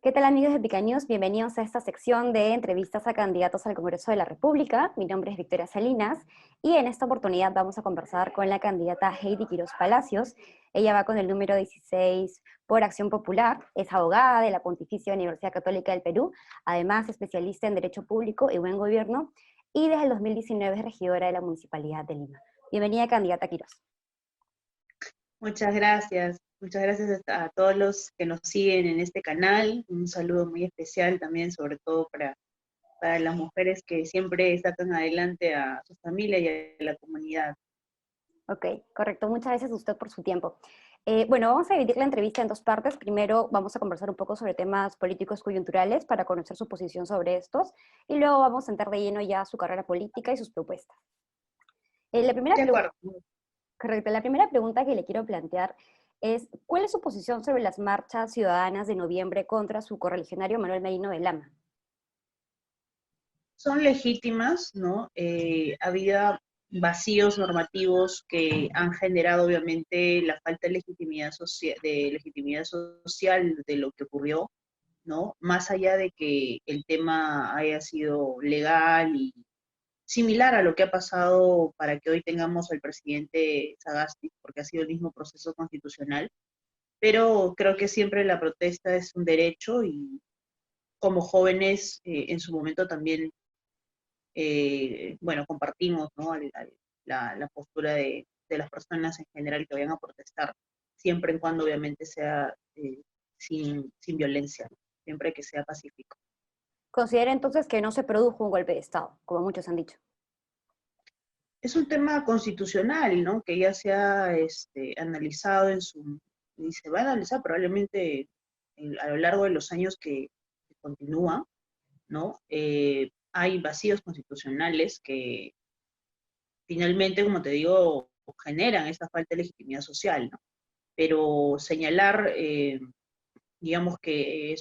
¿Qué tal amigos de Picanews? Bienvenidos a esta sección de entrevistas a candidatos al Congreso de la República. Mi nombre es Victoria Salinas y en esta oportunidad vamos a conversar con la candidata Heidi Quiroz Palacios. Ella va con el número 16 por Acción Popular, es abogada de la Pontificia Universidad Católica del Perú, además especialista en Derecho Público y Buen Gobierno y desde el 2019 es regidora de la Municipalidad de Lima. Bienvenida candidata Quiroz. Muchas gracias. Muchas gracias a todos los que nos siguen en este canal. Un saludo muy especial también, sobre todo para las mujeres que siempre sacan adelante a su familia y a la comunidad. Ok, correcto. Muchas gracias a usted por su tiempo. Bueno, vamos a dividir la entrevista en dos partes. Primero vamos a conversar un poco sobre temas políticos coyunturales para conocer su posición sobre estos y luego vamos a entrar de lleno ya a su carrera política y sus propuestas. La primera De acuerdo. correcto, la primera pregunta que le quiero plantear es, ¿cuál es su posición sobre las marchas ciudadanas de noviembre contra su correligionario Manuel Merino de Lama? Son legítimas, ¿no? Había vacíos normativos que han generado obviamente la falta de legitimidad social de lo que ocurrió, ¿no? Más allá de que el tema haya sido legal y similar a lo que ha pasado para que hoy tengamos al presidente Sagasti, porque ha sido el mismo proceso constitucional, pero creo que siempre la protesta es un derecho y como jóvenes en su momento también, bueno, compartimos, ¿no? La postura de las personas en general que vayan a protestar, siempre y cuando obviamente sea sin violencia, ¿no? Siempre que sea pacífico. Considera entonces que no se produjo un golpe de Estado, como muchos han dicho. Es un tema constitucional, ¿no? Que ya se ha analizado y se va a analizar probablemente a lo largo de los años que continúa, ¿no? Hay vacíos constitucionales que finalmente, como te digo, generan esta falta de legitimidad social, ¿no? Pero señalar, digamos que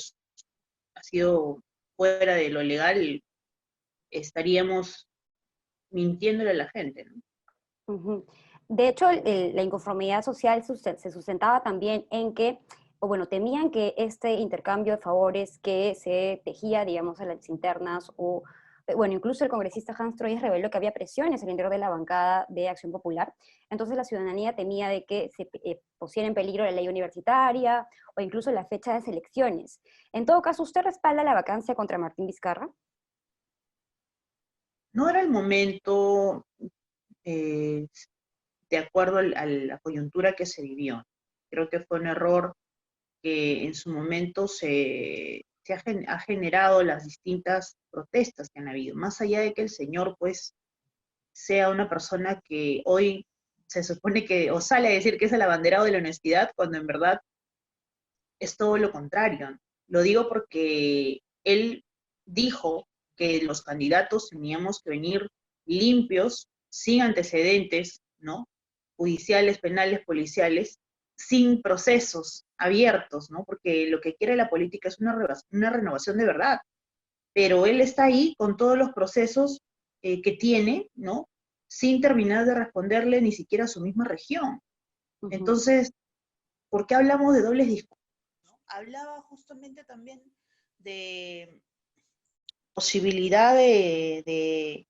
ha sido fuera de lo legal, estaríamos mintiéndole a la gente, ¿no? Ujú. De hecho, la inconformidad social se sustentaba también en que, o bueno, temían que este intercambio de favores que se tejía, digamos, a las internas, o, bueno, incluso el congresista Hans Troyes reveló que había presiones al interior de la bancada de Acción Popular. Entonces la ciudadanía temía de que se pusiera en peligro la ley universitaria o incluso la fecha de las elecciones. En todo caso, ¿usted respalda la vacancia contra Martín Vizcarra? No era el momento, eh, de acuerdo a la coyuntura que se vivió. Creo que fue un error que en su momento ha generado las distintas protestas que han habido. Más allá de que el señor, pues, sea una persona que hoy se supone que, o sale a decir que es el abanderado de la honestidad, cuando en verdad es todo lo contrario. Lo digo porque él dijo que los candidatos teníamos que venir limpios, sin antecedentes, ¿no? Judiciales, penales, policiales, sin procesos abiertos, ¿no? Porque lo que quiere la política es una renovación de verdad. Pero él está ahí con todos los procesos que tiene, ¿no? Sin terminar de responderle ni siquiera a su misma región. Ujú. Entonces, ¿por qué hablamos de dobles discursos? Hablaba justamente también de posibilidad de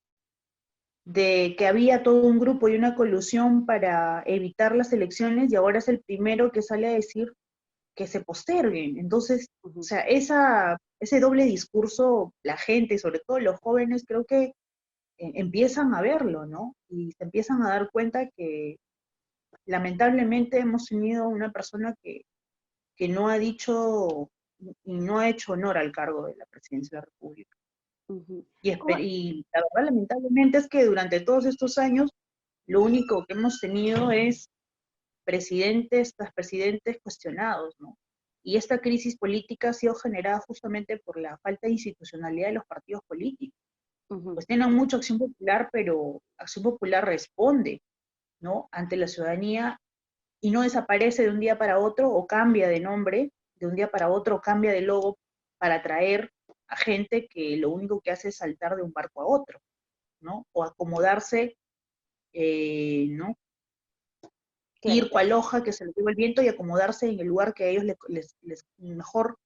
que había todo un grupo y una colusión para evitar las elecciones y ahora es el primero que sale a decir que se posterguen. Entonces, o Ujú. sea, ese doble discurso, la gente, sobre todo los jóvenes, creo que empiezan a verlo, ¿no? Y se empiezan a dar cuenta que lamentablemente hemos tenido una persona que no ha dicho y no ha hecho honor al cargo de la presidencia de la República. Ujú. Y la verdad, lamentablemente, es que durante todos estos años, lo único que hemos tenido es presidentes tras presidentes cuestionados, ¿no? Y esta crisis política ha sido generada justamente por la falta de institucionalidad de los partidos políticos. Ujú. Pues tienen mucha Acción Popular, pero Acción Popular responde, ¿no? Ante la ciudadanía y no desaparece de un día para otro o cambia de nombre, de un día para otro o cambia de logo para atraer a gente que lo único que hace es saltar de un barco a otro, ¿no? O acomodarse, ¿no? Claro. Ir cual hoja que se le lleva el viento y acomodarse en el lugar que a ellos les mejor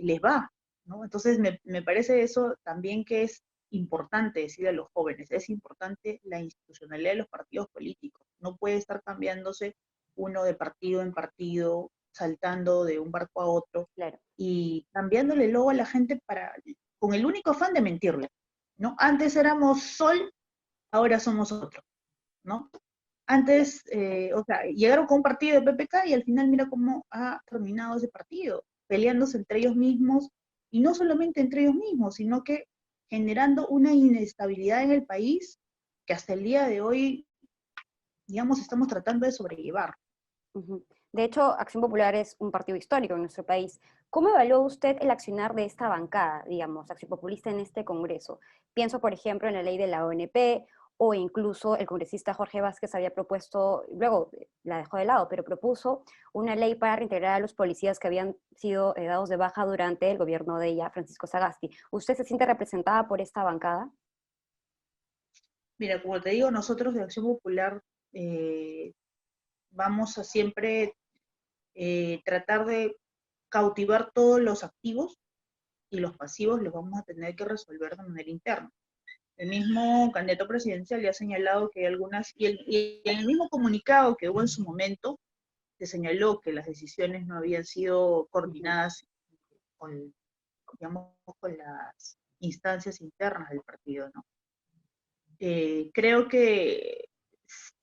les va, ¿no? Entonces me parece eso también que es importante decirle a los jóvenes, es importante la institucionalidad de los partidos políticos, no puede estar cambiándose uno de partido en partido, saltando de un barco a otro, Claro. y cambiándole el logo a la gente con el único afán de mentirle, ¿no? Antes éramos Sol, ahora somos otro, ¿no? Antes, o sea, llegaron con un partido de PPK y al final mira cómo ha terminado ese partido, peleándose entre ellos mismos, y no solamente entre ellos mismos, sino que generando una inestabilidad en el país que hasta el día de hoy, digamos, estamos tratando de sobrellevar. Ujú. De hecho, Acción Popular es un partido histórico en nuestro país. ¿Cómo evalúa usted el accionar de esta bancada, digamos, Acción Populista en este Congreso? Pienso, por ejemplo, en la ley de la ONP, o incluso el congresista Jorge Vázquez había propuesto, luego la dejó de lado, pero propuso una ley para reintegrar a los policías que habían sido dados de baja durante el gobierno de ella, Francisco Sagasti. ¿Usted se siente representada por esta bancada? Mira, como te digo, nosotros de Acción Popular vamos a siempre tratar de cautivar todos los activos, y los pasivos los vamos a tener que resolver de manera interna. El mismo candidato presidencial ya ha señalado que hay algunas, y en el mismo comunicado que hubo en su momento, se señaló que las decisiones no habían sido coordinadas con, digamos, con las instancias internas del partido, ¿no? Creo que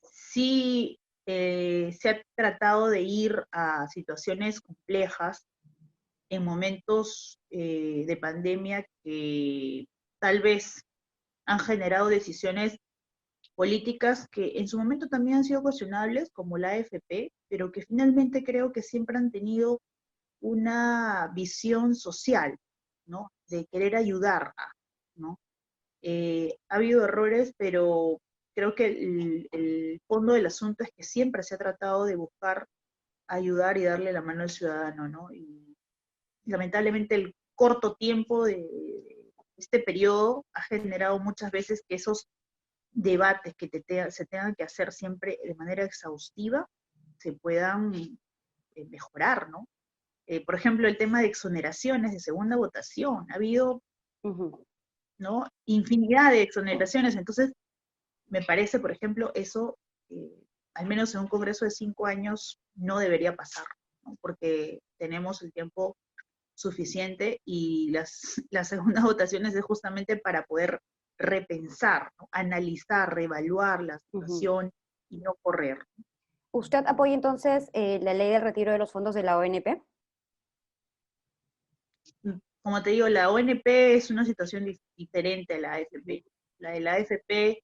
sí se ha tratado de ir a situaciones complejas en momentos de pandemia que tal vez han generado decisiones políticas que en su momento también han sido cuestionables, como la AFP, pero que finalmente creo que siempre han tenido una visión social, ¿no? De querer ayudar, ¿no? Ha habido errores, pero creo que el fondo del asunto es que siempre se ha tratado de buscar ayudar y darle la mano al ciudadano, ¿no? Y lamentablemente el corto tiempo de este periodo ha generado muchas veces que esos debates que se tengan que hacer siempre de manera exhaustiva se puedan mejorar, ¿no? Por ejemplo, el tema de exoneraciones de segunda votación. Ha habido, Ujú. ¿no?, infinidad de exoneraciones. Entonces, me parece, por ejemplo, eso, al menos en un congreso de 5 años, no debería pasar, ¿no? Porque tenemos el tiempo suficiente y las segundas votaciones es justamente para poder repensar, ¿no?, analizar, reevaluar la Ujú. situación y no correr. ¿Usted apoya entonces la ley del retiro de los fondos de la ONP? Como te digo, la ONP es una situación diferente a la AFP. La de la AFP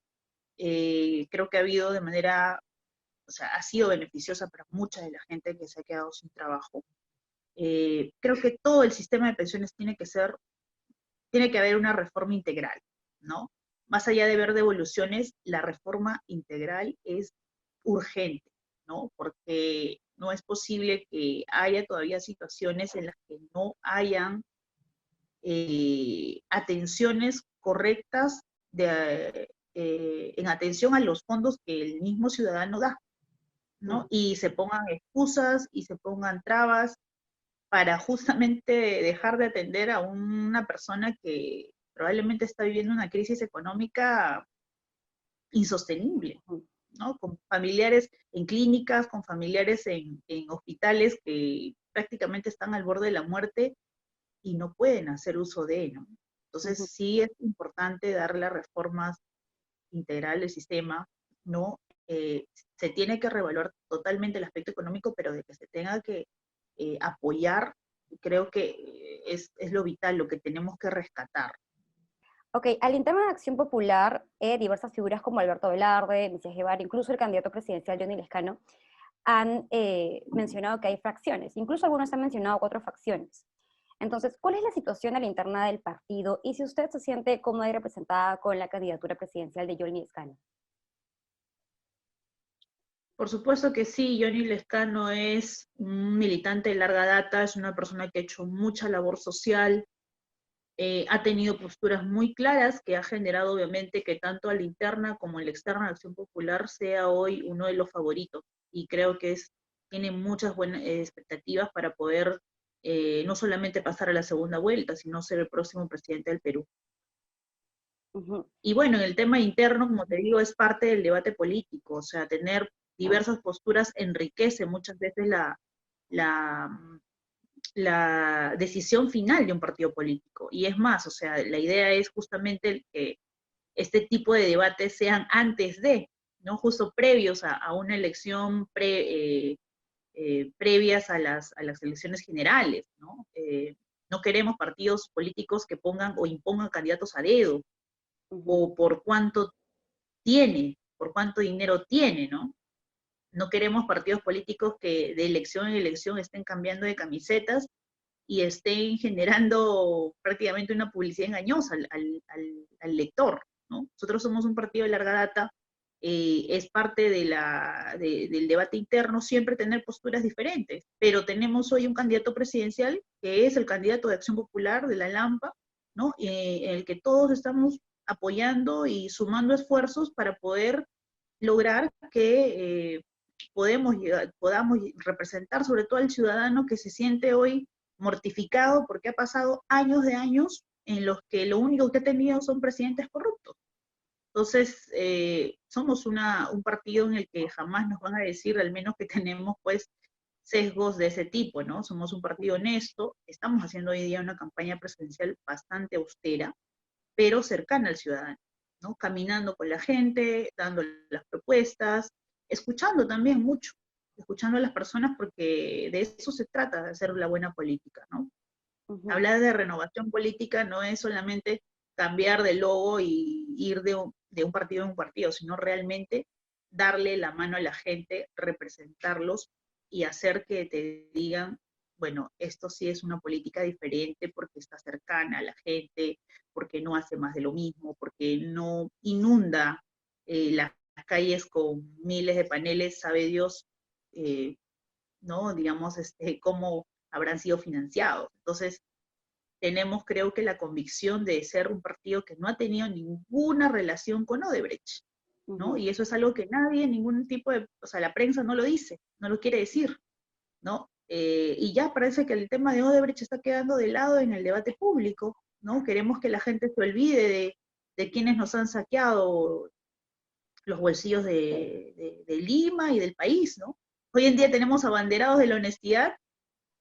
creo que ha habido de manera, o sea, ha sido beneficiosa para mucha de la gente que se ha quedado sin trabajo. Creo que todo el sistema de pensiones tiene que haber una reforma integral, ¿no? Más allá de ver devoluciones, la reforma integral es urgente, ¿no? Porque no es posible que haya todavía situaciones en las que no hayan atenciones correctas en atención a los fondos que el mismo ciudadano da, ¿no? Y se pongan excusas y se pongan trabas para justamente dejar de atender a una persona que probablemente está viviendo una crisis económica insostenible, Ujú. ¿no? Con familiares en clínicas, con familiares en hospitales que prácticamente están al borde de la muerte y no pueden hacer uso de, ¿no? Entonces Ujú. sí es importante dar las reformas integral del sistema, ¿no? Se tiene que reevaluar totalmente el aspecto económico, pero de que se tenga que apoyar, creo que es lo vital, lo que tenemos que rescatar. Ok, al interno de Acción Popular, diversas figuras como Alberto Velarde, Mesías Guevara, incluso el candidato presidencial Johnny Lescano, han mencionado que hay fracciones. Incluso algunos han mencionado 4 facciones. Entonces, ¿cuál es la situación a la interna del partido y si usted se siente cómoda y representada con la candidatura presidencial de Johnny Lescano? Por supuesto que sí, Johnny Lescano es un militante de larga data, es una persona que ha hecho mucha labor social, ha tenido posturas muy claras que ha generado obviamente que tanto a la interna como a la externa de Acción Popular sea hoy uno de los favoritos. Y creo que tiene muchas buenas expectativas para poder no solamente pasar a la segunda vuelta, sino ser el próximo presidente del Perú. Ujú. Y bueno, en el tema interno, como te digo, es parte del debate político, o sea, tener diversas posturas enriquece muchas veces la, la decisión final de un partido político. Y es más, o sea, la idea es justamente que este tipo de debates sean antes de, ¿no? Justo previos a una elección previas a las elecciones generales, ¿no? No queremos partidos políticos que pongan o impongan candidatos a dedo, Ujú. o por cuánto tiene, por cuánto dinero tiene, ¿no? No queremos partidos políticos que de elección en elección estén cambiando de camisetas y estén generando prácticamente una publicidad engañosa al lector, ¿no? Nosotros somos un partido de larga data, es parte del debate interno siempre tener posturas diferentes, pero tenemos hoy un candidato presidencial que es el candidato de Acción Popular de la Lampa, ¿no? En el que todos estamos apoyando y sumando esfuerzos para poder lograr que podamos representar sobre todo al ciudadano que se siente hoy mortificado porque ha pasado años de años en los que lo único que ha tenido son presidentes corruptos. Entonces, somos un partido en el que jamás nos van a decir, al menos que tenemos pues sesgos de ese tipo, ¿no? Somos un partido honesto, estamos haciendo hoy día una campaña presidencial bastante austera, pero cercana al ciudadano, ¿no? Caminando con la gente, dando las propuestas, escuchando también mucho, escuchando a las personas porque de eso se trata, de hacer la buena política, ¿no? Ujú. Hablar de renovación política no es solamente cambiar de logo y ir de un partido a un partido, sino realmente darle la mano a la gente, representarlos y hacer que te digan, bueno, esto sí es una política diferente porque está cercana a la gente, porque no hace más de lo mismo, porque no inunda las calles con miles de paneles, sabe Dios, ¿no? Digamos, cómo habrán sido financiados. Entonces, tenemos creo que la convicción de ser un partido que no ha tenido ninguna relación con Odebrecht, ¿no? Ujú. Y eso es algo que nadie, ningún tipo de, o sea, la prensa no lo dice, no lo quiere decir, ¿no? Y ya parece que el tema de Odebrecht está quedando de lado en el debate público, ¿no? Queremos que la gente se olvide de quienes nos han saqueado los bolsillos de Lima y del país, ¿no? Hoy en día tenemos abanderados de la honestidad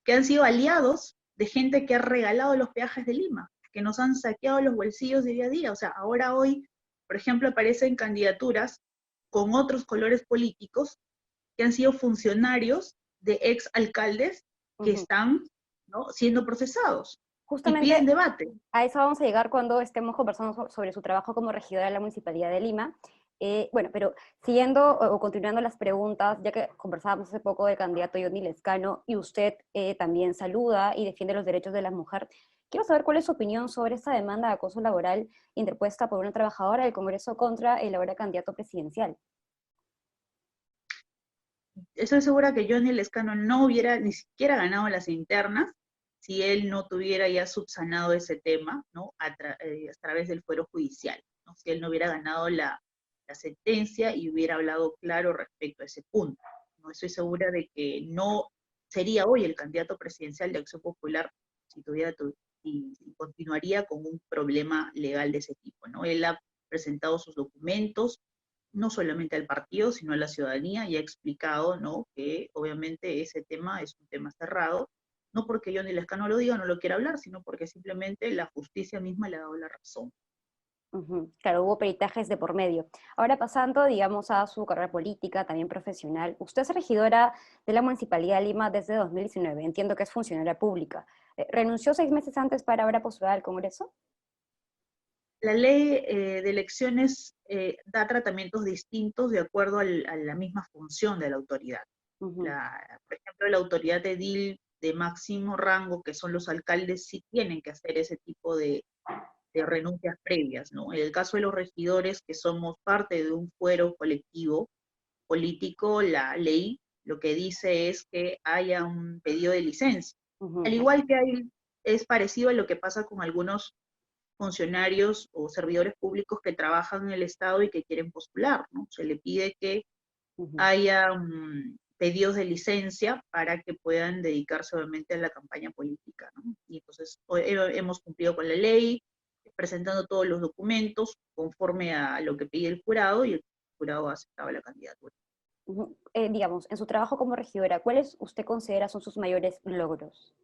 que han sido aliados de gente que ha regalado los peajes de Lima, que nos han saqueado los bolsillos de día a día. O sea, ahora hoy, por ejemplo, aparecen candidaturas con otros colores políticos que han sido funcionarios de ex alcaldes que Ujú. están, ¿no?, siendo procesados y piden Justamente debate. a eso vamos a llegar cuando estemos conversando sobre su trabajo como regidora de la Municipalidad de Lima. Bueno, pero siguiendo o continuando las preguntas, ya que conversábamos hace poco del candidato Johnny Lescano y usted también saluda y defiende los derechos de la mujer, quiero saber cuál es su opinión sobre esta demanda de acoso laboral interpuesta por una trabajadora del Congreso contra el ahora candidato presidencial. Estoy segura que Johnny Lescano no hubiera ni siquiera ganado las internas si él no tuviera ya subsanado ese tema, ¿no? A través del fuero judicial, ¿no? Si él no hubiera ganado la sentencia y hubiera hablado claro respecto a ese punto, ¿no? Estoy segura de que no sería hoy el candidato presidencial de Acción Popular si y continuaría con un problema legal de ese tipo, ¿no? Él ha presentado sus documentos, no solamente al partido, sino a la ciudadanía, y ha explicado, ¿no?, que obviamente ese tema es un tema cerrado, no porque Johnny Lescano lo diga, no lo quiera hablar, sino porque simplemente la justicia misma le ha dado la razón. Ujú. Claro, hubo peritajes de por medio. Ahora pasando, digamos, a su carrera política, también profesional. Usted es regidora de la Municipalidad de Lima desde 2019. Entiendo que es funcionaria pública. ¿Renunció 6 meses antes para ahora postular al Congreso? La ley de elecciones da tratamientos distintos de acuerdo a la misma función de la autoridad. Ujú. Por ejemplo, la autoridad edil de máximo rango, que son los alcaldes, sí tienen que hacer ese tipo de renuncias previas, ¿no? En el caso de los regidores, que somos parte de un fuero colectivo político, la ley lo que dice es que haya un pedido de licencia. Al Ujú. igual que es parecido a lo que pasa con algunos funcionarios o servidores públicos que trabajan en el Estado y que quieren postular, ¿no? Se le pide que Ujú. haya un pedidos de licencia para que puedan dedicarse obviamente a la campaña política, ¿no? Y entonces hemos cumplido con la ley, presentando todos los documentos conforme a lo que pedía el jurado, y el jurado aceptaba la candidatura. Digamos, en su trabajo como regidora, ¿cuáles usted considera son sus mayores logros?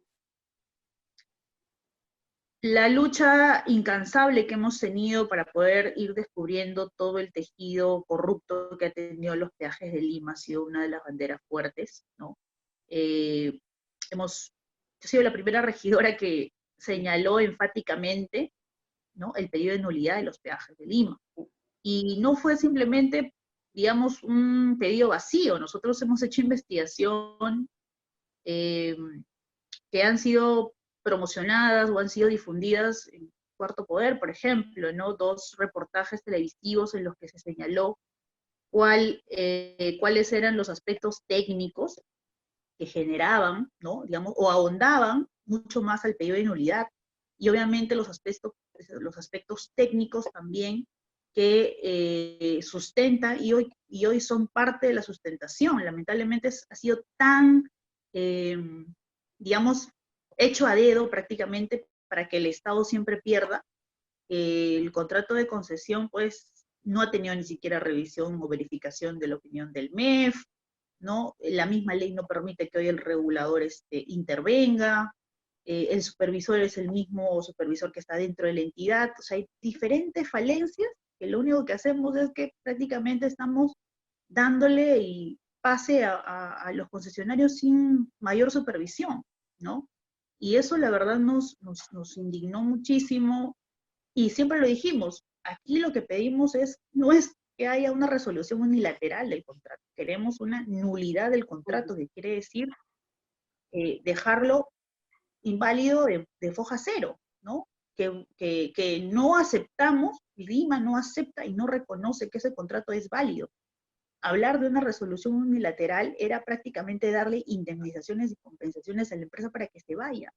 La lucha incansable que hemos tenido para poder ir descubriendo todo el tejido corrupto que ha tenido los peajes de Lima ha sido una de las banderas fuertes, ¿no? Yo he sido la primera regidora que señaló enfáticamente, ¿no?, el pedido de nulidad de los peajes de Lima. Y no fue simplemente, digamos, un pedido vacío. Nosotros hemos hecho investigación eh, que han sido promocionadas o han sido difundidas en Cuarto Poder, por ejemplo, ¿no? 2 reportajes televisivos en los que se señaló cuáles eran los aspectos técnicos que generaban, ¿no?, digamos, o ahondaban mucho más al pedido de nulidad. Y obviamente los aspectos técnicos también que sustenta y hoy son parte de la sustentación. Lamentablemente ha sido tan, digamos, hecho a dedo prácticamente para que el Estado siempre pierda. El contrato de concesión, pues, no ha tenido ni siquiera revisión o verificación de la opinión del MEF, ¿no? La misma ley no permite que hoy el regulador intervenga, el supervisor es el mismo supervisor que está dentro de la entidad. O sea, hay diferentes falencias que lo único que hacemos es que prácticamente estamos dándole y pase a los concesionarios sin mayor supervisión, ¿no? Y eso la verdad nos indignó muchísimo, y siempre lo dijimos, aquí lo que pedimos no es que haya una resolución unilateral del contrato, queremos una nulidad del contrato, que quiere decir dejarlo inválido de foja cero, ¿no? Que no aceptamos, Lima no acepta y no reconoce que ese contrato es válido. Hablar de una resolución unilateral era prácticamente darle indemnizaciones y compensaciones a la empresa para que se vaya.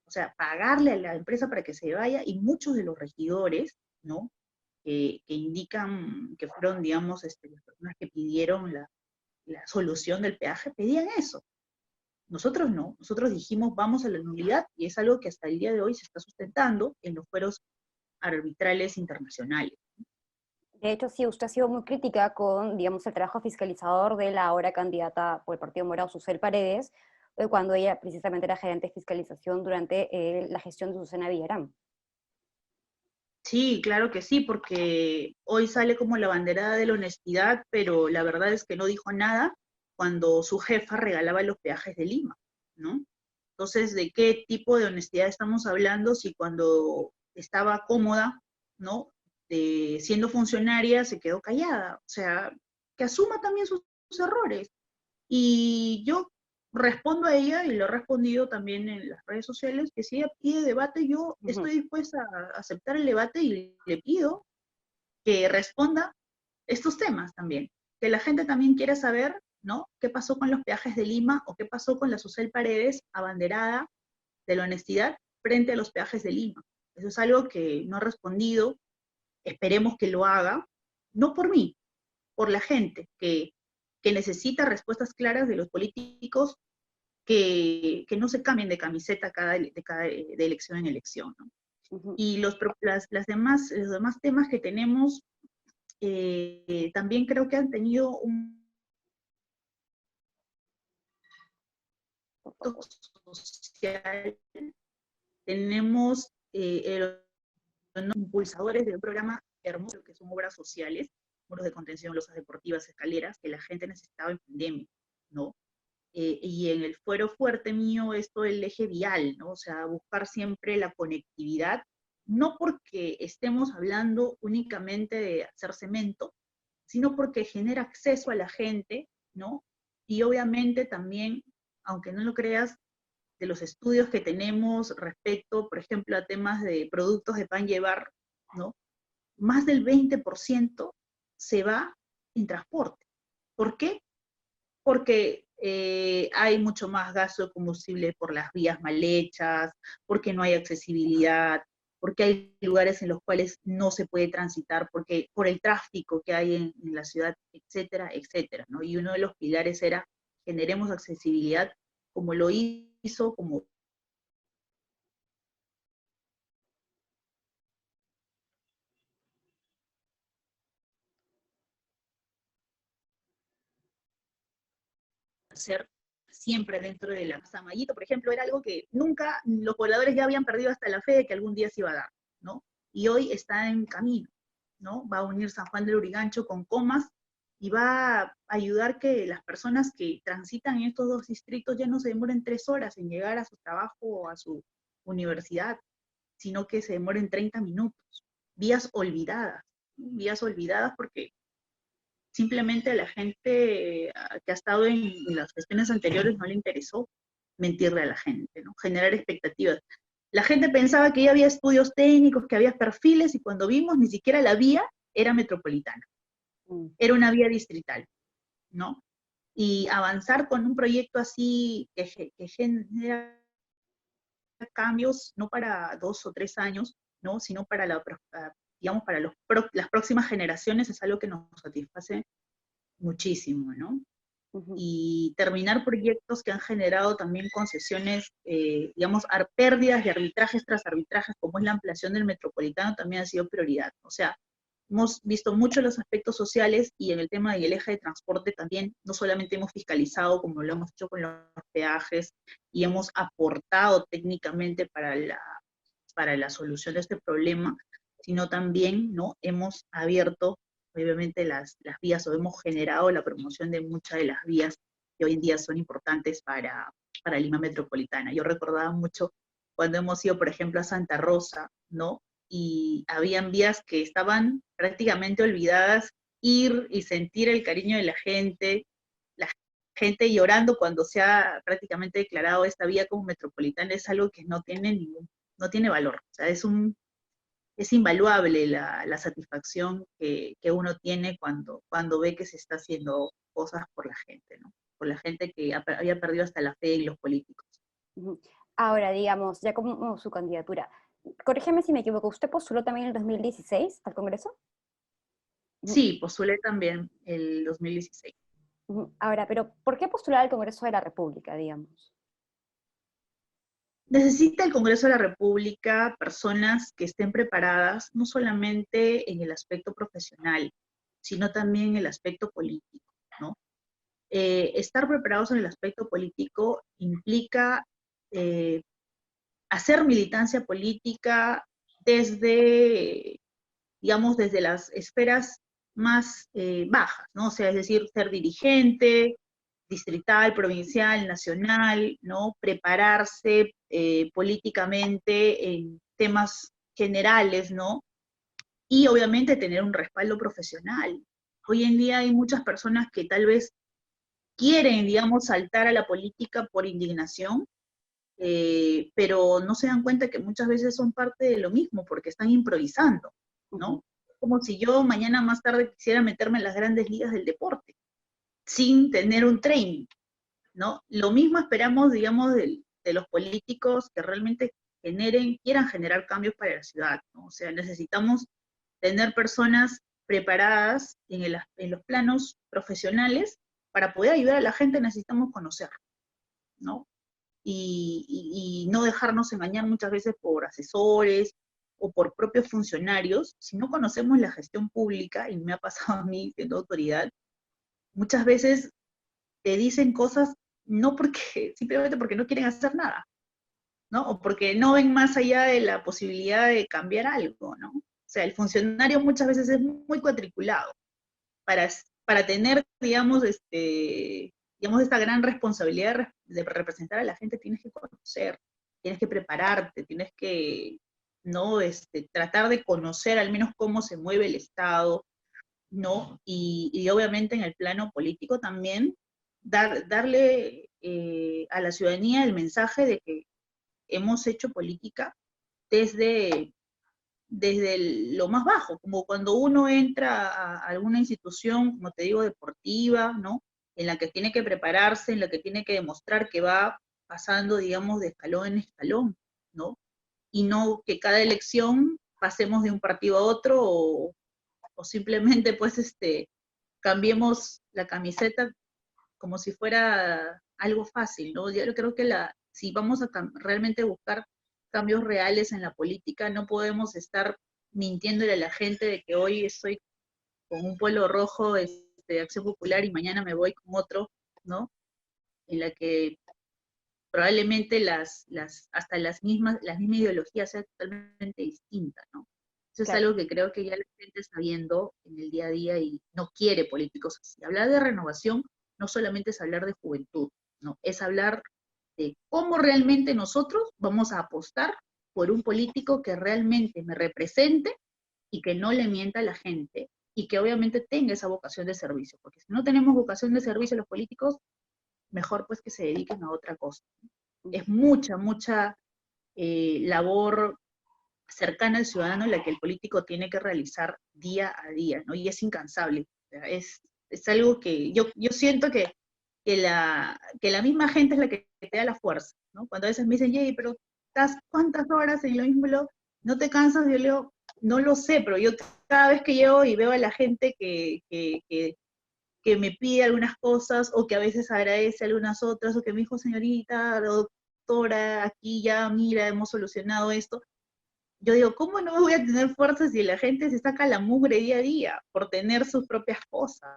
O sea, pagarle a la empresa para que se vaya, y muchos de los regidores, ¿no?, que indican que fueron, digamos, las personas que pidieron la solución del peaje, pedían eso. Nosotros no, nosotros dijimos vamos a la nulidad, y es algo que hasta el día de hoy se está sustentando en los fueros arbitrales internacionales. De hecho, sí, usted ha sido muy crítica con, digamos, el trabajo fiscalizador de la ahora candidata por el Partido Morado, Susel Paredes, cuando ella precisamente era gerente de fiscalización durante la gestión de Susana Villarán. Sí, claro que sí, porque hoy sale como la banderada de la honestidad, pero la verdad es que no dijo nada cuando su jefa regalaba los peajes de Lima, ¿no? Entonces, ¿de qué tipo de honestidad estamos hablando si cuando estaba cómoda, ¿no?, siendo funcionaria, se quedó callada? O sea, que asuma también sus errores. Y yo respondo a ella, y lo he respondido también en las redes sociales, que si ella pide debate, yo estoy dispuesta a aceptar el debate, y le pido que responda estos temas también. Que la gente también quiera saber, ¿no?, qué pasó con los peajes de Lima, o qué pasó con la Susel Paredes, abanderada de la honestidad frente a los peajes de Lima. Eso es algo que no ha respondido, esperemos que lo haga, no por mí, por la gente que necesita respuestas claras de los políticos, que no se cambien de camiseta de elección en elección, ¿no? Y los demás temas que tenemos, también creo que han tenido un impacto social. Tenemos impulsadores de un programa hermoso que son obras sociales, muros de contención, losas deportivas, escaleras, que la gente necesitaba en pandemia, ¿no? Y en el fuero fuerte mío es todo el eje vial, ¿no? O sea, buscar siempre la conectividad, no porque estemos hablando únicamente de hacer cemento, sino porque genera acceso a la gente, ¿no? Y obviamente también, aunque no lo creas, de los estudios que tenemos respecto, por ejemplo, a temas de productos de pan llevar, ¿no? Más del 20% se va en transporte. ¿Por qué? Porque hay mucho más gasto de combustible por las vías mal hechas, porque no hay accesibilidad, porque hay lugares en los cuales no se puede transitar, por el tráfico que hay en la ciudad, etcétera, etcétera, ¿no? Y uno de los pilares era generemos accesibilidad como lo hizo, como hacer siempre dentro de la Casa Mayito, por ejemplo, era algo que nunca los pobladores ya habían perdido hasta la fe de que algún día se iba a dar, ¿no? Y hoy está en camino, ¿no? Va a unir San Juan del Urigancho con Comas y va a ayudar que las personas que transitan en estos dos distritos ya no se demoren 3 horas en llegar a su trabajo o a su universidad, sino que se demoren 30 minutos. Vías olvidadas porque simplemente a la gente que ha estado en las gestiones anteriores no le interesó mentirle a la gente, ¿no? Generar expectativas. La gente pensaba que ya había estudios técnicos, que había perfiles, y cuando vimos ni siquiera la vía era metropolitana, era una vía distrital, ¿no? Y avanzar con un proyecto así que genera cambios no para 2 o 3 años, ¿no? Sino para digamos, para las próximas generaciones es algo que nos satisface muchísimo, ¿no? Y terminar proyectos que han generado también concesiones, digamos, pérdidas de arbitrajes tras arbitrajes, como es la ampliación del metropolitano, también ha sido prioridad. O sea, hemos visto mucho los aspectos sociales y en el tema del eje de transporte también, no solamente hemos fiscalizado como lo hemos hecho con los peajes y hemos aportado técnicamente para la solución de este problema, sino también, ¿no? Hemos abierto obviamente las vías, o hemos generado la promoción de muchas de las vías que hoy en día son importantes para Lima Metropolitana. Yo recordaba mucho cuando hemos ido, por ejemplo, a Santa Rosa, ¿no? Y habían vías que estaban prácticamente olvidadas, ir y sentir el cariño de la gente llorando cuando se ha prácticamente declarado esta vía como metropolitana, es algo que no tiene valor. O sea, es invaluable la satisfacción que uno tiene cuando ve que se está haciendo cosas por la gente, ¿no? Por la gente que había perdido hasta la fe en los políticos. Ahora, digamos, ya como su candidatura, corrígeme si me equivoco, ¿usted postuló también en el 2016 al Congreso? Sí, postulé también el 2016. Ahora, pero ¿por qué postular al Congreso de la República, digamos? Necesita el Congreso de la República personas que estén preparadas, no solamente en el aspecto profesional, sino también en el aspecto político, ¿no? Estar preparados en el aspecto político implica hacer militancia política desde, digamos, desde las esferas más bajas, ¿no? O sea, es decir, ser dirigente, distrital, provincial, nacional, ¿no? Prepararse políticamente en temas generales, ¿no? Y obviamente tener un respaldo profesional. Hoy en día hay muchas personas que tal vez quieren, digamos, saltar a la política por indignación, pero no se dan cuenta que muchas veces son parte de lo mismo, porque están improvisando, ¿no? Como si yo mañana más tarde quisiera meterme en las grandes ligas del deporte, sin tener un training, ¿no? Lo mismo esperamos, digamos, de los políticos que realmente quieran generar cambios para la ciudad, ¿no? O sea, necesitamos tener personas preparadas en los planos profesionales. Para poder ayudar a la gente necesitamos conocer, ¿no? Y no dejarnos engañar muchas veces por asesores o por propios funcionarios. Si no conocemos la gestión pública, y me ha pasado a mí siendo autoridad, muchas veces te dicen cosas no porque, simplemente porque no quieren hacer nada, ¿no? O porque no ven más allá de la posibilidad de cambiar algo, ¿no? O sea, el funcionario muchas veces es muy cuatriculado para, para tener, digamos, digamos, esta gran responsabilidad de representar a la gente. Tienes que conocer, tienes que prepararte, tienes que, ¿no? Tratar de conocer al menos cómo se mueve el Estado, ¿no? Y obviamente en el plano político también darle a la ciudadanía el mensaje de que hemos hecho política desde, lo más bajo, como cuando uno entra a alguna institución, como te digo, deportiva, ¿no? En la que tiene que prepararse, en la que tiene que demostrar que va pasando, digamos, de escalón en escalón, ¿no? Y no que cada elección pasemos de un partido a otro o simplemente, pues, cambiemos la camiseta como si fuera algo fácil, ¿no? Yo creo que si vamos a realmente buscar cambios reales en la política, no podemos estar mintiéndole a la gente de que hoy estoy con un pueblo rojo de Acción Popular y mañana me voy con otro, ¿no? En la que probablemente hasta la misma ideología sea totalmente distinta, ¿no? Eso es Claro. algo que creo que ya la gente está viendo en el día a día y no quiere políticos así. Hablar de renovación no solamente es hablar de juventud, ¿no? Es hablar de cómo realmente nosotros vamos a apostar por un político que realmente me represente y que no le mienta a la gente y que obviamente tenga esa vocación de servicio, porque si no tenemos vocación de servicio los políticos, mejor pues que se dediquen a otra cosa. Es mucha labor cercana al ciudadano la que el político tiene que realizar día a día, ¿no? Y es incansable. O sea, es algo que yo siento que la misma gente es la que te da la fuerza, ¿no? Cuando a veces me dicen, Jay, pero estás cuántas horas en lo mismo, no te cansas, yo leo, no lo sé, pero yo cada vez que llego y veo a la gente que me pide algunas cosas o que a veces agradece algunas otras o que me dijo, señorita, doctora, aquí ya, mira, hemos solucionado esto. Yo digo, ¿cómo no me voy a tener fuerza si la gente se saca la mugre día a día por tener sus propias cosas,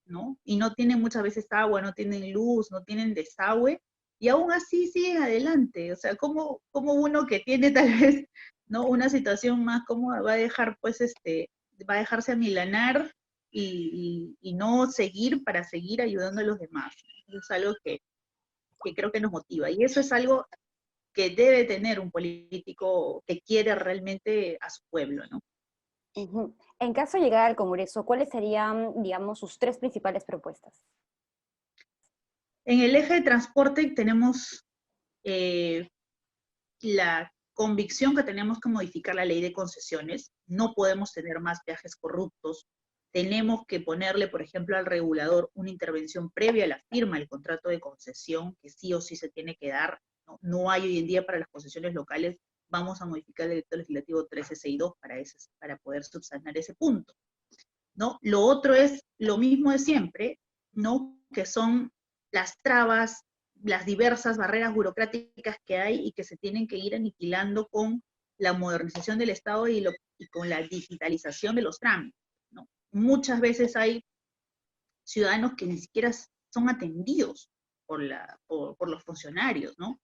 ¿no? Y no tienen muchas veces agua, no tienen luz, no tienen desagüe, y aún así siguen adelante. O sea, ¿cómo uno que tiene tal vez, ¿no? Una situación más cómoda va a dejar, pues, va a dejarse amilanar y no seguir para seguir ayudando a los demás? Eso es algo que creo que nos motiva. Y eso es algo que debe tener un político que quiere realmente a su pueblo, ¿no? Ujú. En caso de llegar al Congreso, ¿cuáles serían, digamos, sus tres principales propuestas? En el eje de transporte tenemos la convicción que tenemos que modificar la ley de concesiones. No podemos tener más viajes corruptos. Tenemos que ponerle, por ejemplo, al regulador una intervención previa a la firma del contrato de concesión, que sí o sí se tiene que dar. No hay hoy en día para las concesiones locales. Vamos a modificar el decreto legislativo 1362 para poder subsanar ese punto, ¿no? Lo otro es lo mismo de siempre, ¿no? Que son las trabas, las diversas barreras burocráticas que hay y que se tienen que ir aniquilando con la modernización del Estado y con la digitalización de los trámites, ¿no? Muchas veces hay ciudadanos que ni siquiera son atendidos por los funcionarios, ¿no?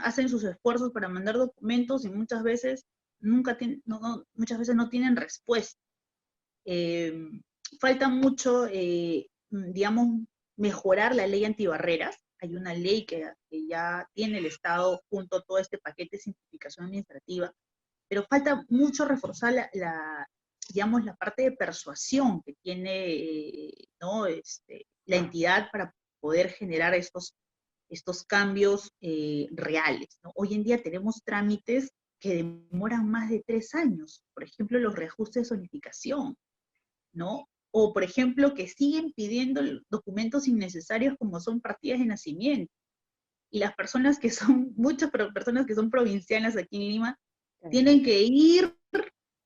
Hacen sus esfuerzos para mandar documentos y muchas veces muchas veces no tienen respuesta. Falta mucho, digamos, mejorar la ley antibarreras. Hay una ley que ya tiene el Estado junto a todo este paquete de simplificación administrativa, pero falta mucho reforzar digamos, la parte de persuasión que tiene, ¿no? La entidad para poder generar estos cambios reales, ¿no? Hoy en día tenemos trámites que demoran más de 3 años, por ejemplo, los reajustes de zonificación, ¿no? O, por ejemplo, que siguen pidiendo documentos innecesarios como son partidas de nacimiento. Y las personas que son, muchas personas que son provincianas aquí en Lima, tienen que ir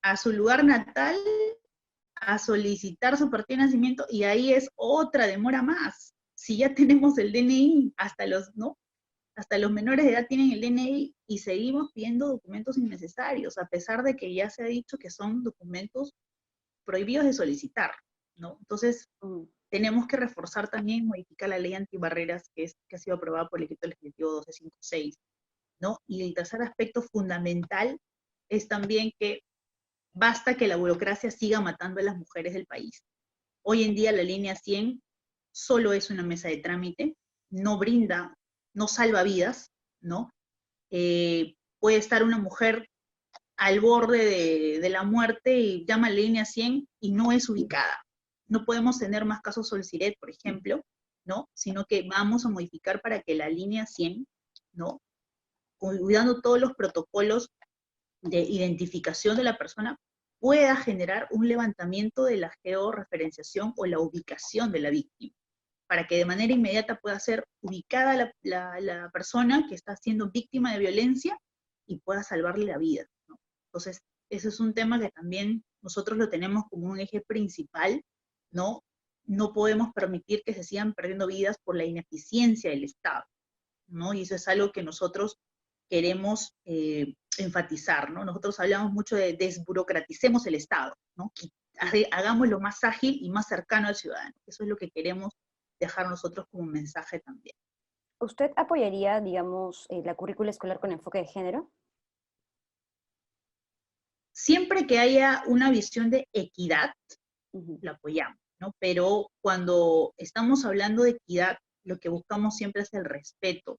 a su lugar natal a solicitar su partida de nacimiento y ahí es otra demora más. Si ya tenemos el DNI, ¿no? Hasta los menores de edad tienen el DNI y seguimos pidiendo documentos innecesarios, a pesar de que ya se ha dicho que son documentos prohibidos de solicitar, ¿no? Entonces, tenemos que reforzar también, modificar la ley antibarreras que ha sido aprobada por el decreto legislativo 1256, ¿no? Y el tercer aspecto fundamental es también que basta que la burocracia siga matando a las mujeres del país. Hoy en día la línea 100 solo es una mesa de trámite, no brinda, no salva vidas, ¿no? Puede estar una mujer al borde de la muerte y llama a la línea 100 y no es ubicada. No podemos tener más casos Solciret, por ejemplo, ¿no? Sino que vamos a modificar para que la línea 100, ¿no? Cuidando todos los protocolos de identificación de la persona, pueda generar un levantamiento de la georreferenciación o la ubicación de la víctima, para que de manera inmediata pueda ser ubicada la persona que está siendo víctima de violencia y pueda salvarle la vida, ¿no? Entonces, ese es un tema que también nosotros lo tenemos como un eje principal, ¿no? no podemos permitir que se sigan perdiendo vidas por la ineficiencia del Estado, ¿no? Y eso es algo que nosotros queremos enfatizar, ¿no? Nosotros hablamos mucho de desburocraticemos el Estado, ¿no? Hagámoslo más ágil y más cercano al ciudadano. Eso es lo que queremos dejar nosotros como mensaje también. ¿Usted apoyaría, digamos, la currícula escolar con enfoque de género? Siempre que haya una visión de equidad, Ujú. la apoyamos, ¿no? Pero cuando estamos hablando de equidad, lo que buscamos siempre es el respeto,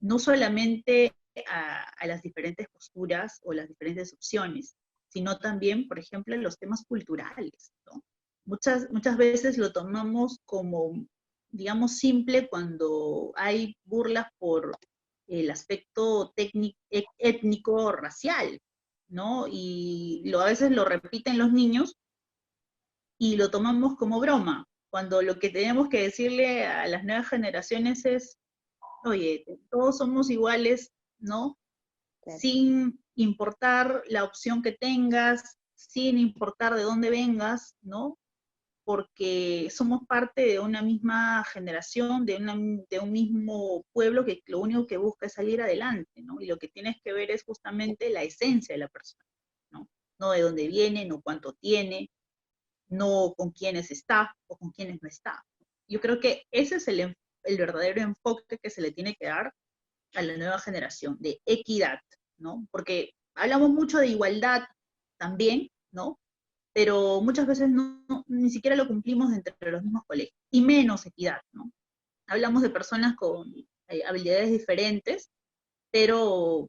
no solamente a las diferentes posturas o las diferentes opciones, sino también, por ejemplo, en los temas culturales, ¿no? Muchas veces lo tomamos como, digamos, simple cuando hay burlas por el aspecto étnico o racial, ¿no? Y a veces lo repiten los niños y lo tomamos como broma, cuando lo que tenemos que decirle a las nuevas generaciones es, oye, todos somos iguales, ¿no? Claro. Sin importar la opción que tengas, sin importar de dónde vengas, ¿no? Porque somos parte de una misma generación, de un mismo pueblo que lo único que busca es salir adelante, ¿no? Y lo que tienes que ver es justamente la esencia de la persona, ¿no? No de dónde viene, no cuánto tiene, no con quiénes está o con quiénes no está. Yo creo que ese es el verdadero enfoque que se le tiene que dar a la nueva generación, de equidad, ¿no? Porque hablamos mucho de igualdad también, ¿no? Pero muchas veces ni siquiera lo cumplimos entre los mismos colegios, y menos equidad, ¿no? Hablamos de personas con habilidades diferentes, pero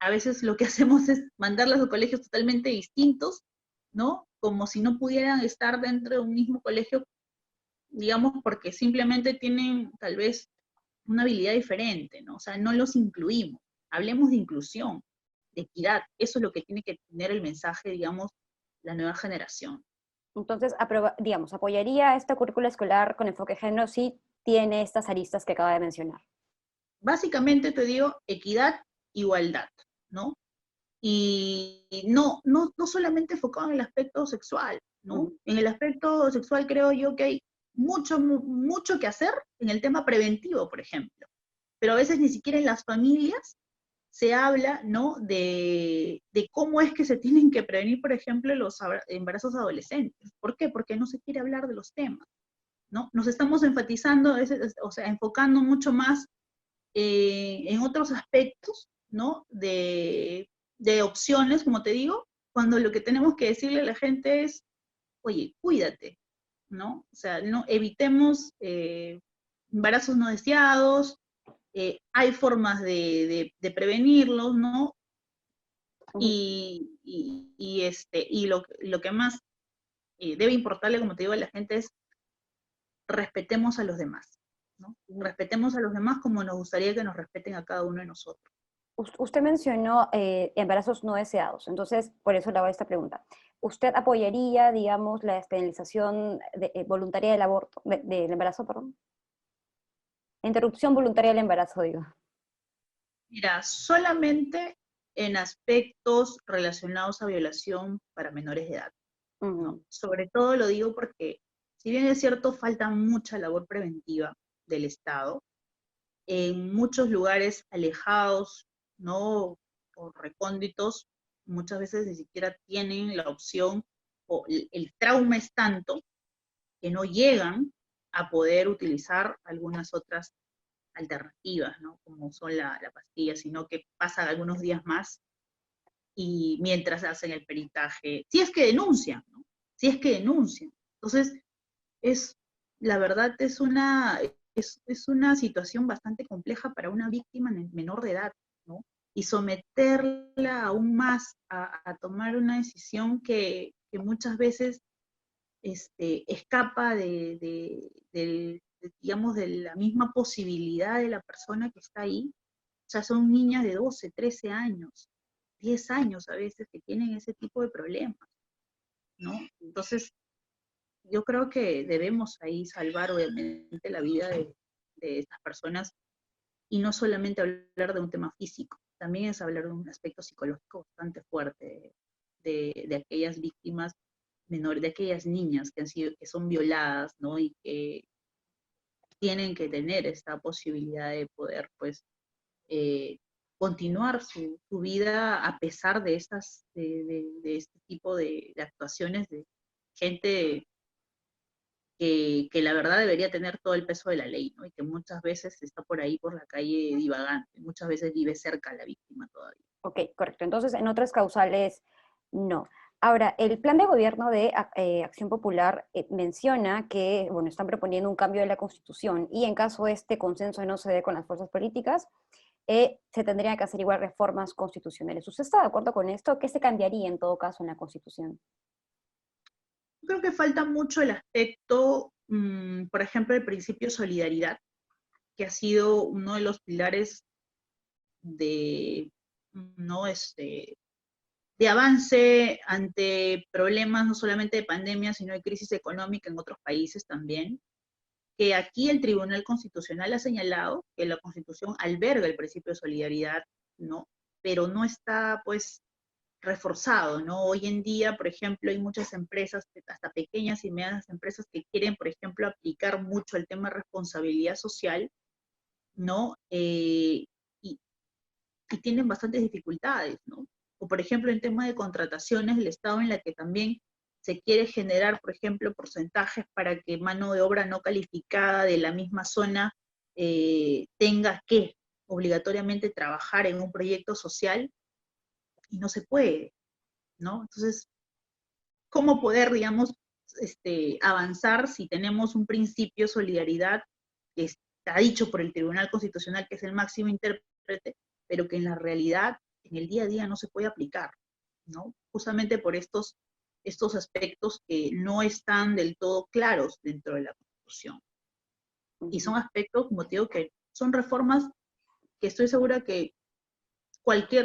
a veces lo que hacemos es mandarlas a colegios totalmente distintos, ¿no? Como si no pudieran estar dentro de un mismo colegio, digamos, porque simplemente tienen tal vez una habilidad diferente, ¿no? O sea, no los incluimos. Hablemos de inclusión, de equidad. Eso es lo que tiene que tener el mensaje, digamos, la nueva generación. Entonces, digamos, apoyaría esta currícula escolar con enfoque de género si tiene estas aristas que acaba de mencionar. Básicamente te digo equidad, igualdad, ¿no? Y no solamente enfocado en el aspecto sexual, ¿no? Ujú. En el aspecto sexual creo yo que hay mucho que hacer en el tema preventivo, por ejemplo. Pero a veces ni siquiera en las familias se habla, ¿no? De cómo es que se tienen que prevenir, por ejemplo, los embarazos adolescentes. ¿Por qué? Porque no se quiere hablar de los temas, ¿no? Nos estamos enfatizando, o sea, enfocando mucho más en otros aspectos, ¿no? De opciones, como te digo, cuando lo que tenemos que decirle a la gente es, oye, cuídate, ¿no? O sea, no evitemos embarazos no deseados, hay formas de prevenirlos, ¿no? Ujú. Y lo que más debe importarle, como te digo, a la gente es respetemos a los demás, ¿no? Ujú. Respetemos a los demás como nos gustaría que nos respeten a cada uno de nosotros. Usted mencionó embarazos no deseados, entonces por eso le hago esta pregunta. ¿Usted apoyaría, digamos, la despenalización voluntaria del aborto, del embarazo, perdón? Interrupción voluntaria del embarazo, digo. Mira, solamente en aspectos relacionados a violación para menores de edad, ¿no? Ujú. Sobre todo lo digo porque, si bien es cierto, falta mucha labor preventiva del Estado, en muchos lugares alejados, ¿no? O recónditos, muchas veces ni siquiera tienen la opción, o el trauma es tanto que no llegan a poder utilizar algunas otras alternativas, ¿no? Como son la pastilla, sino que pasan algunos días más y mientras hacen el peritaje, si es que denuncian, ¿no? Si es que denuncian. Entonces, es, la verdad es una situación bastante compleja para una víctima menor de edad, ¿no? Y someterla aún más a tomar una decisión que muchas veces escapa digamos, de la misma posibilidad de la persona que está ahí. O sea, son niñas de 12, 13 años, 10 años a veces que tienen ese tipo de problemas, ¿no? Entonces, yo creo que debemos ahí salvar obviamente la vida de estas personas y no solamente hablar de un tema físico, también es hablar de un aspecto psicológico bastante fuerte de aquellas víctimas menores, de aquellas niñas que son violadas, ¿no? Y que tienen que tener esta posibilidad de poder, pues, eh, continuar su vida a pesar de de este tipo de actuaciones de gente que la verdad debería tener todo el peso de la ley, ¿no? Y que muchas veces está por ahí por la calle divagante, muchas veces vive cerca a la víctima todavía. Ok, correcto. Entonces, en otras causales, no. Ahora, el plan de gobierno de Acción Popular menciona que, bueno, están proponiendo un cambio de la Constitución y en caso este consenso no se dé con las fuerzas políticas, se tendrían que hacer igual reformas constitucionales. ¿Usted está de acuerdo con esto? ¿Qué se cambiaría en todo caso en la Constitución? Creo que falta mucho el aspecto, por ejemplo, el principio de solidaridad, que ha sido uno de los pilares de, ¿no? De avance ante problemas no solamente de pandemia, sino de crisis económica en otros países también, que aquí el Tribunal Constitucional ha señalado que la Constitución alberga el principio de solidaridad, ¿no? Pero no está, pues, reforzado, ¿no? Hoy en día, por ejemplo, hay muchas empresas, hasta pequeñas y medianas empresas, que quieren, por ejemplo, aplicar mucho el tema de responsabilidad social, ¿no? Y tienen bastantes dificultades, ¿no? O por ejemplo, en tema de contrataciones del Estado, en la que también se quiere generar, por ejemplo, porcentajes para que mano de obra no calificada de la misma zona tenga que obligatoriamente trabajar en un proyecto social, y no se puede, ¿no? Entonces, ¿cómo poder, digamos, avanzar si tenemos un principio de solidaridad que está dicho por el Tribunal Constitucional, que es el máximo intérprete, pero que en la realidad, en el día a día, no se puede aplicar, ¿no? Justamente por estos aspectos que no están del todo claros dentro de la Constitución. Y son aspectos, como te digo, que son reformas que estoy segura que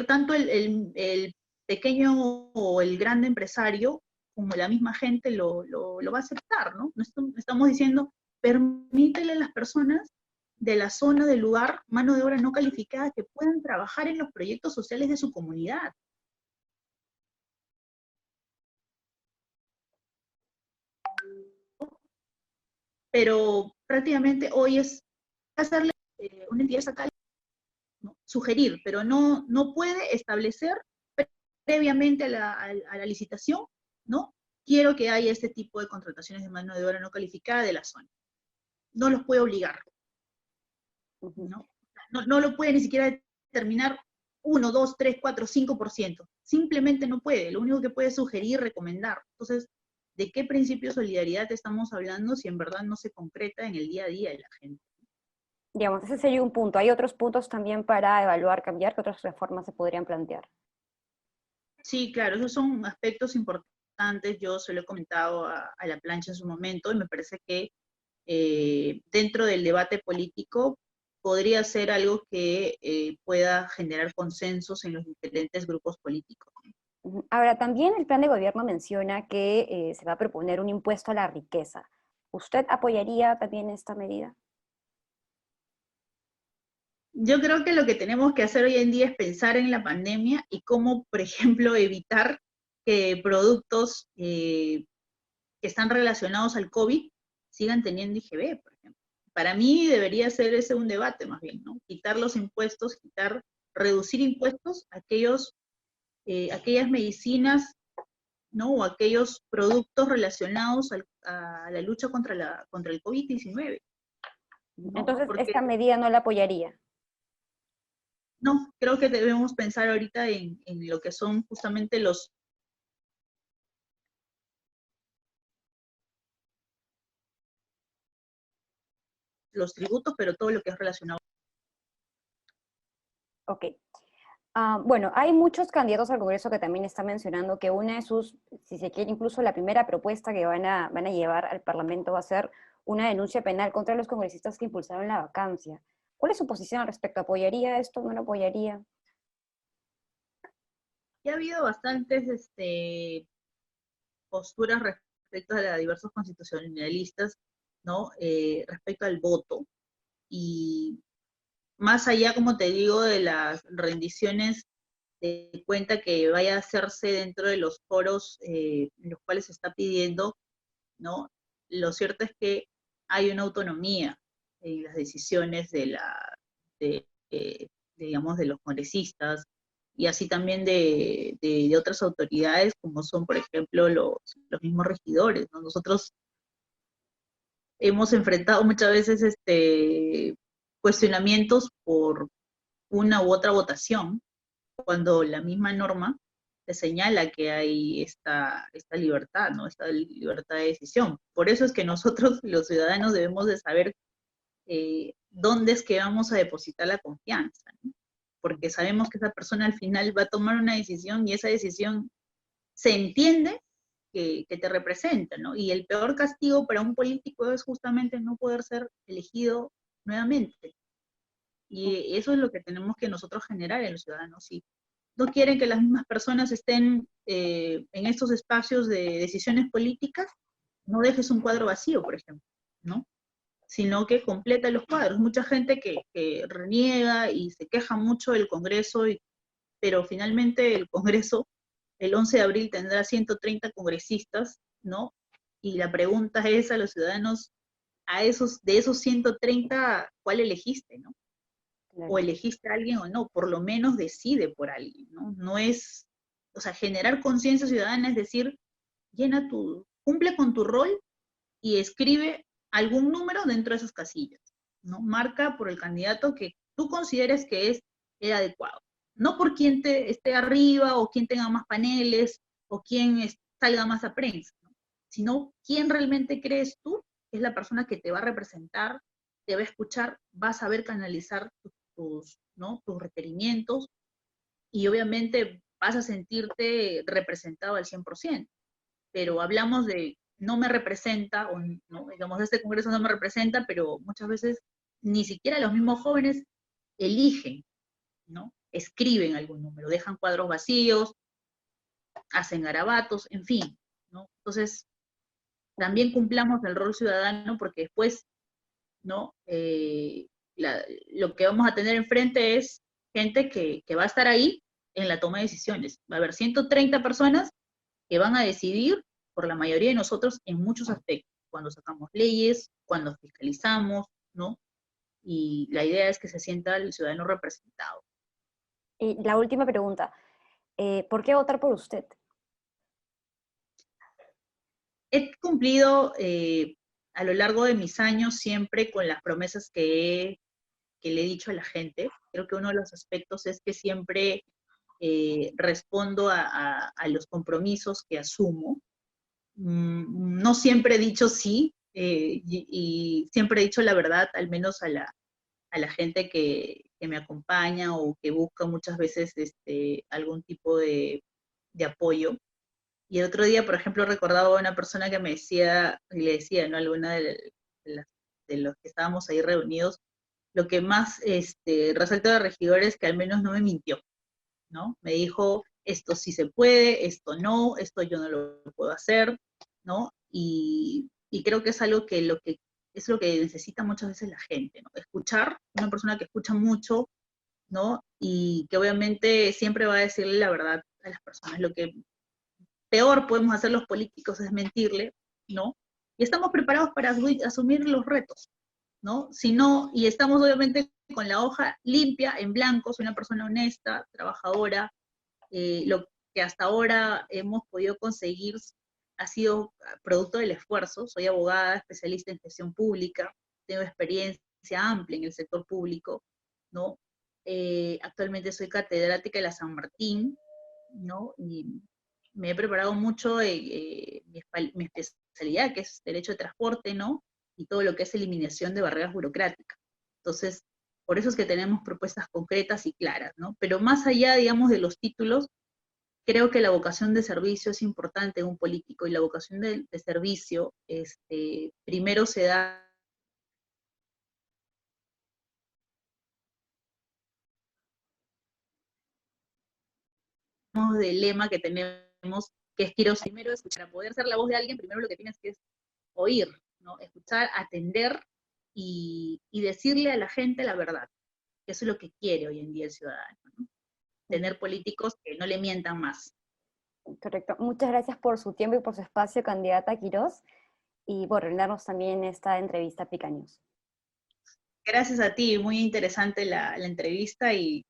tanto el pequeño o el grande empresario, como la misma gente lo va a aceptar, ¿no? No estamos diciendo, permítele a las personas de la zona, del lugar, mano de obra no calificada, que puedan trabajar en los proyectos sociales de su comunidad. Pero prácticamente hoy es hacerle una entidad estatal, ¿no? Sugerir, pero no puede establecer previamente a la licitación, ¿no? Quiero que haya este tipo de contrataciones de mano de obra no calificada de la zona. No los puede obligar, ¿no? No lo puede ni siquiera determinar 1, 2, 3, 4, 5%. Simplemente no puede. Lo único que puede es sugerir, recomendar. Entonces, ¿de qué principio de solidaridad estamos hablando si en verdad no se concreta en el día a día de la gente? Digamos, ese sería un punto. ¿Hay otros puntos también para evaluar, cambiar? ¿Qué otras reformas se podrían plantear? Sí, claro, esos son aspectos importantes. Yo se lo he comentado a la plancha en su momento y me parece que dentro del debate político podría ser algo que pueda generar consensos en los diferentes grupos políticos. Ahora, también el plan de gobierno menciona que se va a proponer un impuesto a la riqueza. ¿Usted apoyaría también esta medida? Yo creo que lo que tenemos que hacer hoy en día es pensar en la pandemia y cómo, por ejemplo, evitar que productos que están relacionados al COVID sigan teniendo IGB, por ejemplo. Para mí debería ser ese un debate más bien, ¿no? Quitar los impuestos, reducir impuestos a aquellas medicinas, ¿no? O aquellos productos relacionados a la lucha contra el COVID-19, ¿no? Entonces, Porque esta medida no la apoyaría. no, creo que debemos pensar ahorita en lo que son justamente los tributos, pero todo lo que es relacionado. Ok. Bueno, hay muchos candidatos al Congreso que también están mencionando que una de sus, si se quiere, incluso la primera propuesta que van a llevar al Parlamento va a ser una denuncia penal contra los congresistas que impulsaron la vacancia. ¿Cuál es su posición al respecto? ¿Apoyaría esto? ¿No lo apoyaría? Ya ha habido bastantes posturas respecto a las diversos constitucionalistas, ¿no? Respecto al voto. Y más allá, como te digo, de las rendiciones de cuenta que vaya a hacerse dentro de los foros en los cuales se está pidiendo, ¿no? Lo cierto es que hay una autonomía en las decisiones digamos, de los congresistas, y así también de otras autoridades, como son, por ejemplo, los mismos regidores, ¿no? Nosotros hemos enfrentado muchas veces cuestionamientos por una u otra votación, cuando la misma norma te señala que hay esta libertad, ¿no? Esta libertad de decisión. Por eso es que nosotros, los ciudadanos, debemos de saber dónde es que vamos a depositar la confianza, ¿no? Porque sabemos que esa persona al final va a tomar una decisión y esa decisión se entiende que te representa, ¿no? Y el peor castigo para un político es justamente no poder ser elegido nuevamente. Y eso es lo que tenemos que nosotros generar en los ciudadanos. Si no quieren que las mismas personas estén en estos espacios de decisiones políticas, no dejes un cuadro vacío, por ejemplo, ¿no? Sino que completa los cuadros. Mucha gente que reniega y se queja mucho del Congreso, pero finalmente el Congreso el 11 de abril tendrá 130 congresistas, ¿no? Y la pregunta es a los ciudadanos, de esos 130, ¿cuál elegiste, no? Claro. O elegiste a alguien o no, por lo menos decide por alguien, ¿no? No es, o sea, generar conciencia ciudadana es decir, cumple con tu rol y escribe algún número dentro de esas casillas, ¿no? Marca por el candidato que tú consideres que es el adecuado. No por quien esté arriba o quien tenga más paneles o quien salga más a prensa, ¿no? Sino quién realmente crees tú que es la persona que te va a representar, te va a escuchar, va a saber canalizar ¿no? tus requerimientos y obviamente vas a sentirte representado al 100%. Pero hablamos de no me representa, o no, digamos, este Congreso no me representa, pero muchas veces ni siquiera los mismos jóvenes eligen, ¿no? Escriben algún número, dejan cuadros vacíos, hacen garabatos, en fin, ¿no? Entonces, también cumplamos el rol ciudadano porque después, ¿no? Lo que vamos a tener enfrente es gente que va a estar ahí en la toma de decisiones. Va a haber 130 personas que van a decidir por la mayoría de nosotros en muchos aspectos, cuando sacamos leyes, cuando fiscalizamos, ¿no? Y la idea es que se sienta el ciudadano representado. Y la última pregunta, ¿por qué votar por usted? He cumplido a lo largo de mis años siempre con las promesas que le he dicho a la gente. Creo que uno de los aspectos es que siempre respondo a los compromisos que asumo. No siempre he dicho sí, y siempre he dicho la verdad, al menos a la gente que me acompaña o que busca muchas veces algún tipo de apoyo. Y el otro día, por ejemplo, recordaba a una persona que me decía, y le decía, ¿no? Alguna de los que estábamos ahí reunidos, lo que más resalta de regidor es que al menos no me mintió, ¿no? Me dijo, esto sí se puede, esto no, esto yo no lo puedo hacer, ¿no? Y creo que es algo es lo que necesita muchas veces la gente, ¿no? Escuchar, una persona que escucha mucho, ¿no? Y que obviamente siempre va a decirle la verdad a las personas. Lo que peor podemos hacer los políticos es mentirle, ¿no? Y estamos preparados para asumir los retos, ¿no? Si no, y estamos obviamente con la hoja limpia, en blanco, soy una persona honesta, trabajadora, lo que hasta ahora hemos podido conseguir ha sido producto del esfuerzo. Soy abogada, especialista en gestión pública, tengo experiencia amplia en el sector público, ¿no? Actualmente soy catedrática de la San Martín, ¿no? Y me he preparado mucho mi especialidad, que es Derecho de Transporte, ¿no? Y todo lo que es eliminación de barreras burocráticas. Entonces, por eso es que tenemos propuestas concretas y claras, ¿no? Pero más allá, digamos, de los títulos, creo que la vocación de servicio es importante en un político, y la vocación de servicio, primero se da del lema que tenemos, que es quiero primero escuchar. Para poder ser la voz de alguien, primero lo que tienes que es oír, ¿no? Escuchar, atender y decirle a la gente la verdad. Eso es lo que quiere hoy en día el ciudadano, ¿no? tener políticos que no le mientan más. Correcto. Muchas gracias por su tiempo y por su espacio, candidata Quirós, y por brindarnos también esta entrevista a Pica News. Gracias a ti, muy interesante la entrevista y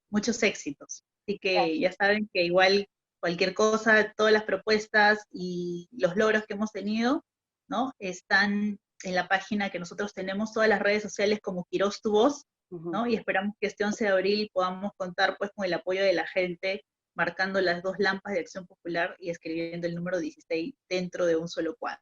muchos éxitos. Así que ya saben que igual cualquier cosa, todas las propuestas y los logros que hemos tenido, ¿no? Están en la página que nosotros tenemos, todas las redes sociales como Quirós Tu Voz, ¿no? Y esperamos que este 11 de abril podamos contar pues con el apoyo de la gente, marcando las 2 lámparas de Acción Popular y escribiendo el número 16 dentro de un solo cuadro.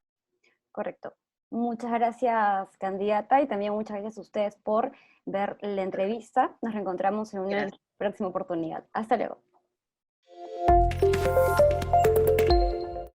Correcto. Muchas gracias, candidata, y también muchas gracias a ustedes por ver la entrevista. Nos reencontramos en una próxima oportunidad. Hasta luego.